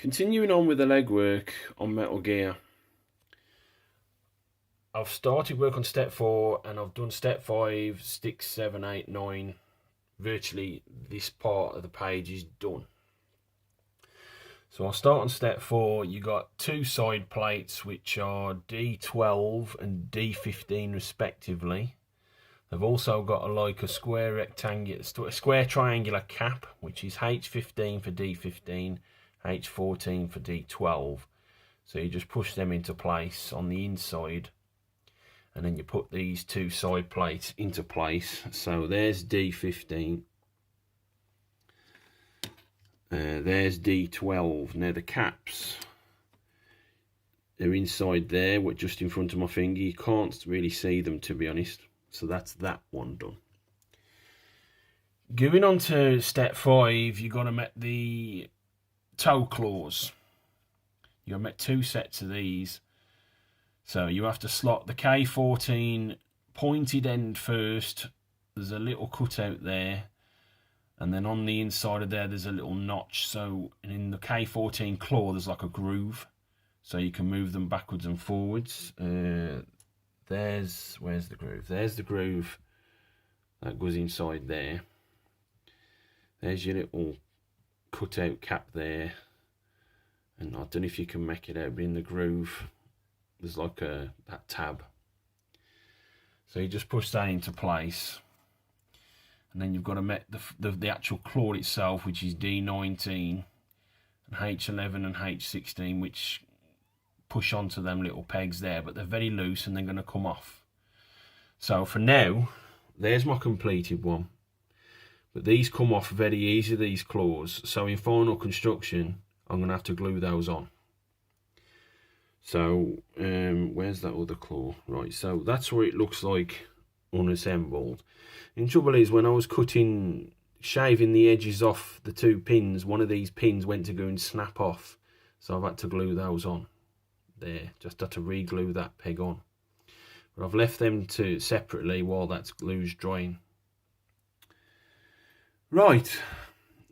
Continuing on with the legwork on Metal Gear, I've started work on step 4 and I've done step 5, 6, 7, 8, 9. Virtually this part of the page is done. So I'll start on step 4. You got two side plates which are D12 and D15 respectively. They've also got a square triangular cap, which is H15 for D15, H14 for D12. So you just push them into place on the inside, and then you put these two side plates into place. So there's D15, there's D12. Now the caps, they're inside there, just in front of my finger. You can't really see them, to be honest. So that's that one done. Going on to step 5, you've got to make the toe claws. You've got to make two sets of these. So you have to slot the K14 pointed end first. There's a little cutout there. And then on the inside of there's a little notch. So in the K14 claw, there's like a groove. So you can move them backwards and forwards. Where's the groove? There's the groove that goes inside there. There's your little cutout cap there, and I don't know if you can make it out, but in the groove there's like that tab. So you just push that into place, and then you've got to make the actual claw itself, which is D19 and H11 and H16, which push onto them little pegs there, but they're very loose and they're going to come off. So for now, there's my completed one, but these come off very easy, these claws. So in final construction, I'm going to have to glue those on. So where's that other claw? Right, so that's what it looks like unassembled. The trouble is, when I was shaving the edges off the two pins, one of these pins went to go and snap off, so I've had to glue those on. There, just had to re-glue that peg on, but I've left them separately while that glue's drying. Right,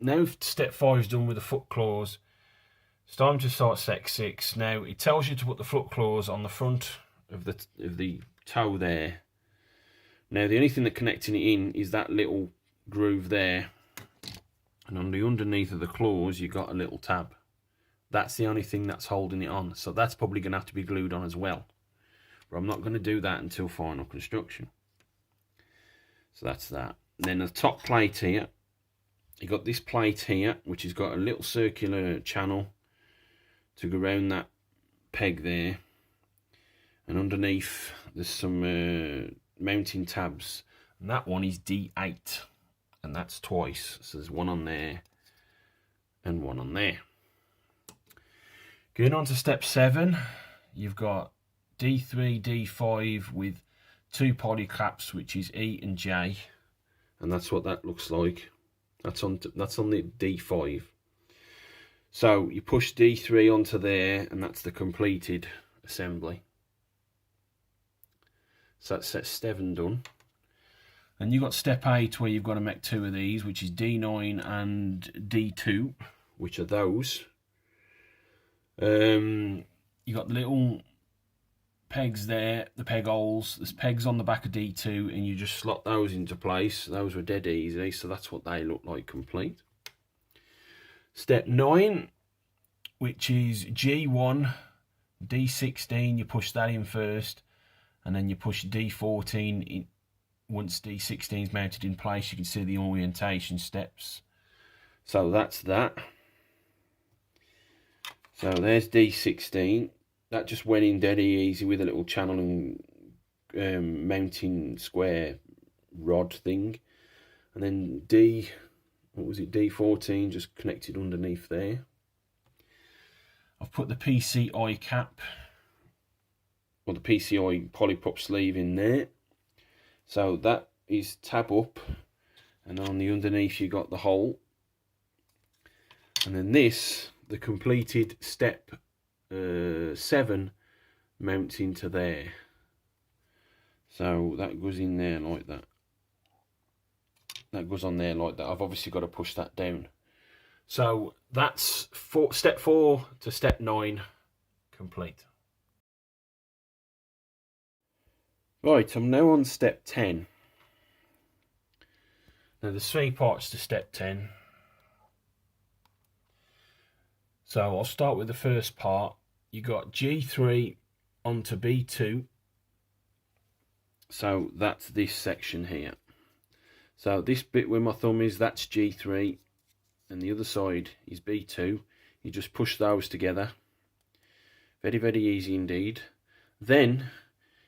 now step 5 is done with the foot claws. It's time to start step 6. Now it tells you to put the foot claws on the front of the toe there. Now the only thing that connecting it in is that little groove there, and on the underneath of the claws you got a little tab. That's the only thing that's holding it on. So that's probably going to have to be glued on as well. But I'm not going to do that until final construction. So that's that. And then the top plate here, you got this plate here, which has got a little circular channel to go around that peg there. And underneath, there's some mounting tabs. And that one is D8. And that's twice. So there's one on there and one on there. Going on to step 7, you've got D3, D5 with two poly caps, which is E and J, and that's what that looks like. That's on the D5. So you push D3 onto there, and that's the completed assembly. So that's set 7 done. And you've got step 8 where you've got to make two of these, which is D9 and D2, which are those. You got the little pegs there, the peg holes. There's pegs on the back of D2, and you just slot those into place. Those were dead easy, so that's what they look like complete. Step 9, which is G1, D16, you push that in first, and then you push D14 in. Once D16 is mounted in place, you can see the orientation steps. So that's that. So there's D16. That just went in dead easy with a little channel and mounting square rod thing. And then D14 just connected underneath there. I've put the PCI cap, or the PCI polyprop sleeve in there. So that is tab up, and on the underneath you got the hole. And then this, the completed step 7, mounts into there. So that goes in there like that. That goes on there like that. I've obviously got to push that down. So that's step 4 to step 9 complete. Right, I'm now on step 10. Now there's 3 parts to step 10. So I'll start with the first part. You got G3 onto B2. So that's this section here. So this bit where my thumb is, that's G3, and the other side is B2. You just push those together. Very, very easy indeed. Then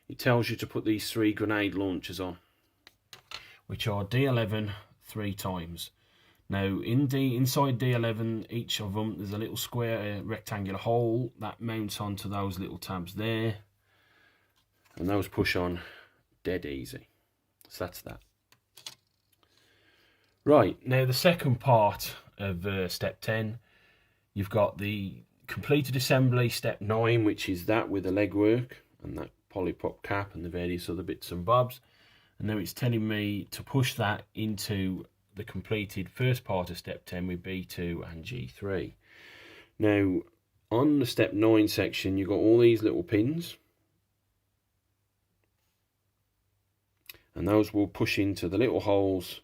it tells you to put these 3 grenade launchers on, which are D11 3 times. Now inside D11, each of them, there's a little square rectangular hole that mounts onto those little tabs there, and those push on dead easy. So that's that. Right, now the second part of step 10, you've got the completed assembly, step 9, which is that with the legwork and that polyprop cap and the various other bits and bobs. And now it's telling me to push that into the completed first part of step 10 with B2 and G3. Now, on the step 9 section, you've got all these little pins, and those will push into the little holes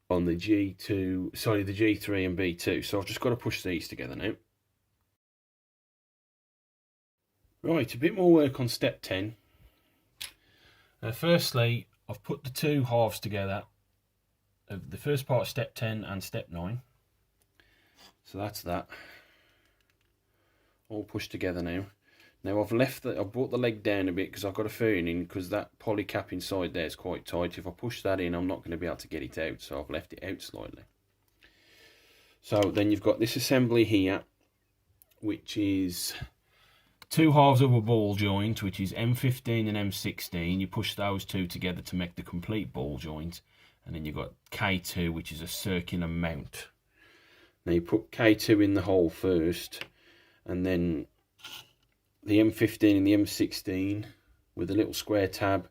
on the G2, sorry, the G3 and B2. So I've just got to push these together now. Right, a bit more work on step 10. Firstly, I've put the 2 halves together of the first part of step 10 and step 9. So that's that. All pushed together now. Now I've brought the leg down a bit because I've got a feeling, because that poly cap inside there is quite tight. If I push that in, I'm not going to be able to get it out, so I've left it out slightly. So then you've got this assembly here, which is 2 halves of a ball joint, which is M15 and M16. You push those 2 together to make the complete ball joint. And then you've got K2, which is a circular mount. Now you put K2 in the hole first, and then the M15 and the M16 with a little square tab,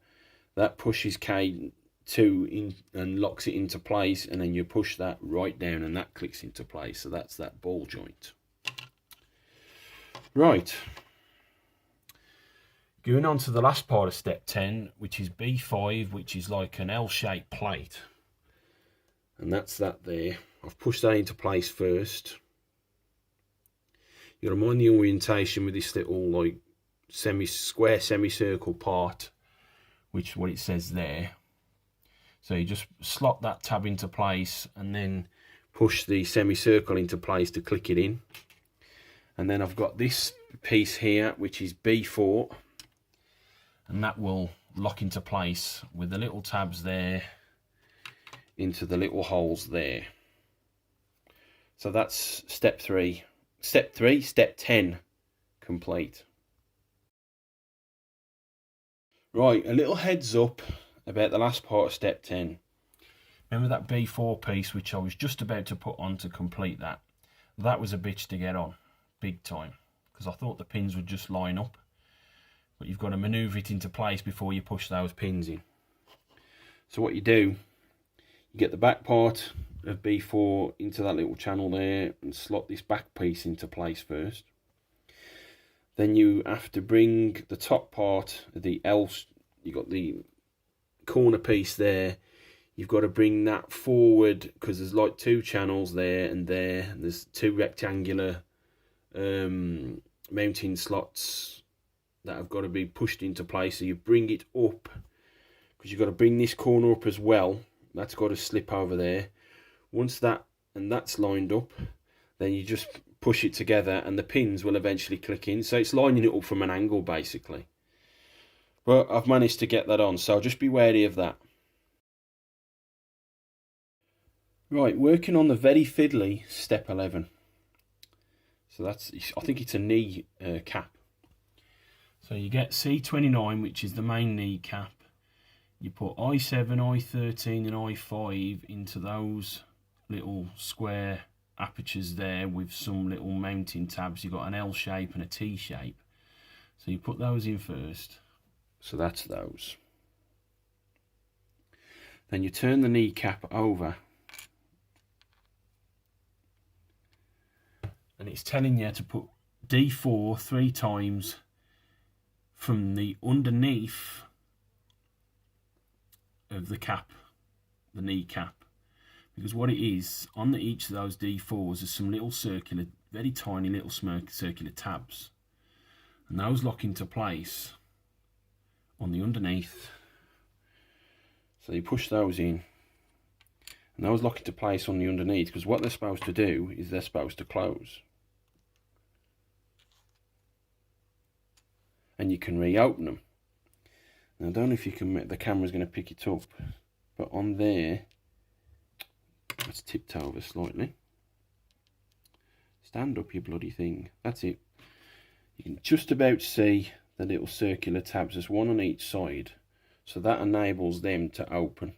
that pushes K2 in and locks it into place, and then you push that right down and that clicks into place. So that's that ball joint. Right. Going on to the last part of step 10, which is B5, which is like an L-shaped plate. And that's that there. I've pushed that into place first. You got to mind the orientation with this little like square semicircle part, which is what it says there. So you just slot that tab into place and then push the semicircle into place to click it in. And then I've got this piece here, which is B4, and that will lock into place with the little tabs there into the little holes there. So that's step 3. Step 10 complete. Right, a little heads up about the last part of step 10. Remember that B4 piece which I was just about to put on to complete that? That was a bitch to get on, big time, because I thought the pins would just line up. But you've got to manoeuvre it into place before you push those pins in. So what you do, you get the back part of B4 into that little channel there and slot this back piece into place first. Then you have to bring the top part of the L, you got the corner piece there, you've got to bring that forward because there's like 2 channels there and there. There's 2 rectangular mounting slots that have got to be pushed into place. So you bring it up because you've got to bring this corner up as well. That's got to slip over there. Once that's lined up, then you just push it together and the pins will eventually click in. So it's lining it up from an angle basically. But I've managed to get that on, so just be wary of that. Right, working on the very fiddly step 11. So that's, I think it's a knee cap. So you get C29, which is the main knee cap. You put I7, I13 and I5 into those little square apertures there with some little mounting tabs. You've got an L shape and a T shape. So you put those in first. So that's those. Then you turn the knee cap over and it's telling you to put D4 3 times from the underneath of the cap, the knee cap, because what it is, on each of those D4s there's some little circular, very tiny little circular tabs, and those lock into place on the underneath. So you push those in, and those lock into place on the underneath, because what they're supposed to do is they're supposed to close. And you can reopen them. Now I don't know if you can, the camera's going to pick it up, but on there, let's tipped over slightly. Stand up, you bloody thing. That's it. You can just about see the little circular tabs. There's one on each side, so that enables them to open.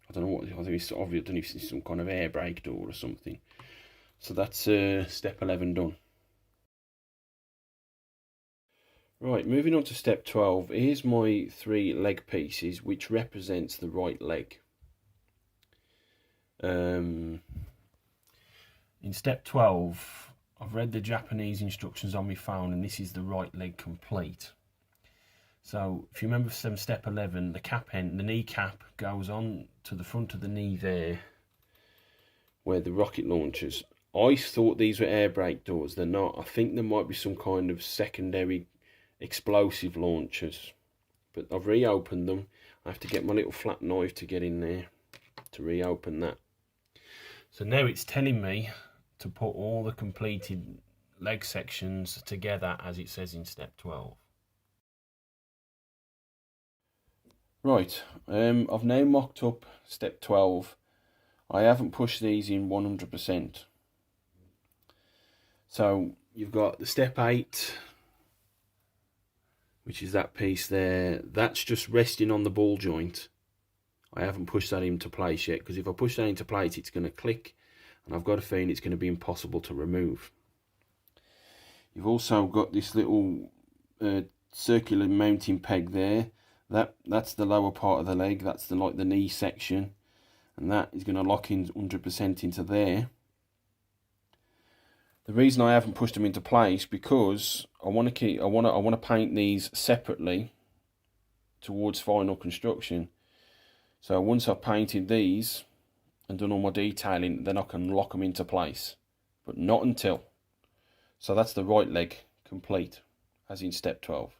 I don't know what, I think it's obvious. I don't know if it's some kind of air brake door or something. So that's step 11 done. Right, moving on to step 12. Here's my 3 leg pieces, which represents the right leg. In step 12, I've read the Japanese instructions on my phone, and this is the right leg complete. So if you remember from step 11, the cap end, the knee cap goes on to the front of the knee there, where the rocket launchers. I thought these were air brake doors. They're not. I think there might be some kind of secondary explosive launchers, but I've reopened them. I have to get my little flat knife to get in there to reopen that. So now it's telling me to put all the completed leg sections together as it says in step 12. Right, I've now mocked up step 12. I haven't pushed these in 100%. So you've got the step 8, which is that piece there. That's just resting on the ball joint. I haven't pushed that into place yet, because if I push that into place it's going to click, and I've got a feeling it's going to be impossible to remove. You've also got this little circular mounting peg there. That's the lower part of the leg. That's the knee section, and that is going to lock in 100% into there. The reason I haven't pushed them into place, because I want to paint these separately towards final construction. So once I've painted these and done all my detailing, then I can lock them into place, but not until. So that's the right leg complete, as in step 12.